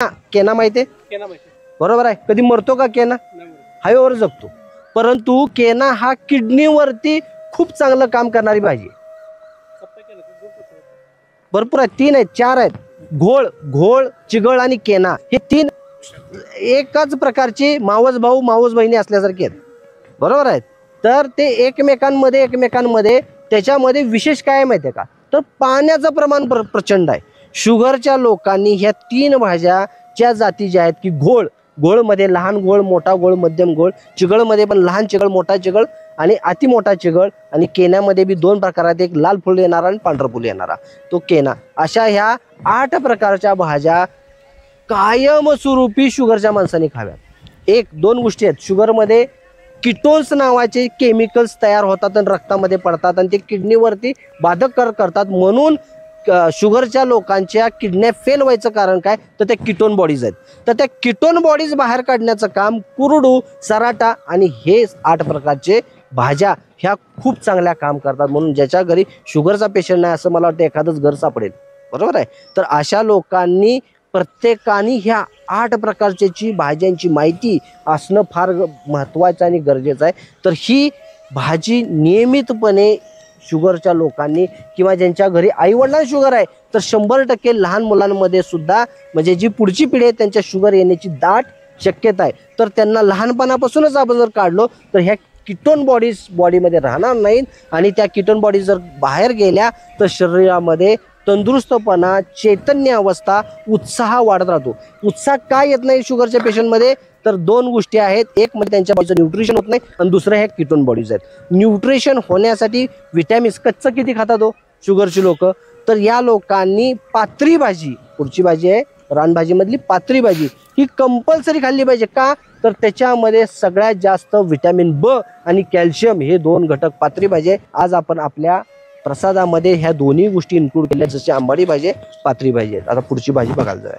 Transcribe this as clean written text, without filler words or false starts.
केना माहिती आहे? बरोबर आहे. कधी मरतो का केना? हवेवर जगतो. परंतु केना हा किडनीवरती खूप चांगलं काम करणारी भाजी आहे. भरपूर आहेत, 3 आहेत 4 आहेत. घोळ, घोळ, चिगळ आणि केना हे 3 एकाच प्रकारचे मावस भाऊ मावस बहिणी असल्यासारखे आहेत. बरोबर आहेत. तर ते एकमेकांमध्ये त्याच्यामध्ये विशेष काय माहिती आहे का, तर पाण्याचं प्रमाण प्रचंड आहे. शुगरच्या लोकांनी ह्या 3 भाज्याच्या जाती ज्या आहेत की घोळ, घोळमध्ये लहान घोळ, मोठा घोळ, मध्यम घोळ, चिगळमध्ये पण लहान चिगळ, मोठा चिगळ आणि अति मोठा चिगळ, आणि केन्यामध्ये बी 2 प्रकारात, एक लाल फुल येणारा आणि पांढरा फुल येणारा तो केना. अशा ह्या 8 प्रकारच्या भाज्या कायमस्वरूपी शुगरच्या माणसाने खाव्यात. 1-2 गोष्टी आहेत. शुगरमध्ये किटोन्स नावाचे केमिकल्स तयार होतात आणि रक्तामध्ये पडतात आणि ते किडनीवरती बाधक करतात. म्हणून शुगरच्या लोकांच्या किडन्या फेल व्हायचं कारण काय, तर त्या किटोन बॉडीज आहेत. तर त्या किटोन बॉडीज बाहेर काढण्याचं काम कुरडू, सराटा आणि हे 8 प्रकारचे भाज्या ह्या खूप चांगल्या काम करतात. म्हणून ज्याच्या घरी शुगरचा पेशंट नाही असं मला वाटतं एखादंच घर सापडेल. बरोबर आहे. तर अशा लोकांनी प्रत्येकाने ह्या 8 प्रकारची भाज्यांची माहिती असणं फार महत्त्वाचं आणि गरजेचं आहे. तर ही भाजी नियमितपणे शुगरच्या लोकांनी किंवा ज्यांच्या घरी आईवडिलांना शुगर आहे तर 100% लहान मुलांमध्ये सुद्धा, म्हणजे जी पुढची पिढी आहे त्यांच्या शुगर येण्याची दाट शक्यता आहे. तर त्यांना लहानपणापासूनच आपण जर काढलो तर ह्या किटोन बॉडीज बॉडीमध्ये राहणार नाहीत आणि त्या किटोन बॉडीज जर बाहेर गेल्या तर शरीरामध्ये तंदुरुस्तपणा, चैतन्य अवस्था, उत्साह वाढत राहतो. उत्साह काय येत नाही शुगरच्या पेशंटमध्ये, तर 2 गोष्टी आहेत. एक म्हणजे त्यांच्या बॉडीचं न्यूट्रिशन होत नाही आणि दुसरं हे किटोन बॉडीज आहेत. न्यूट्रिशन होण्यासाठी विटॅमिन्स कच्चं किती खातात हो शुगरची लोक, तर या लोकांनी पात्री भाजी, पुढची भाजी आहे रानभाजीमधली पात्री भाजी, ही कंपल्सरी खाल्ली पाहिजे. का, तर त्याच्यामध्ये सगळ्यात जास्त विटॅमिन ब आणि कॅल्शियम हे 2 घटक पात्री भाजी आहे. आज आपण आपल्या प्रसादामध्ये ह्या दोन्ही गोष्टी इन्क्लूड केल्या, जसे आंबाडी भाजी, पात्री भाजी आहेत. आता पुढची भाजी बघायला जाऊया.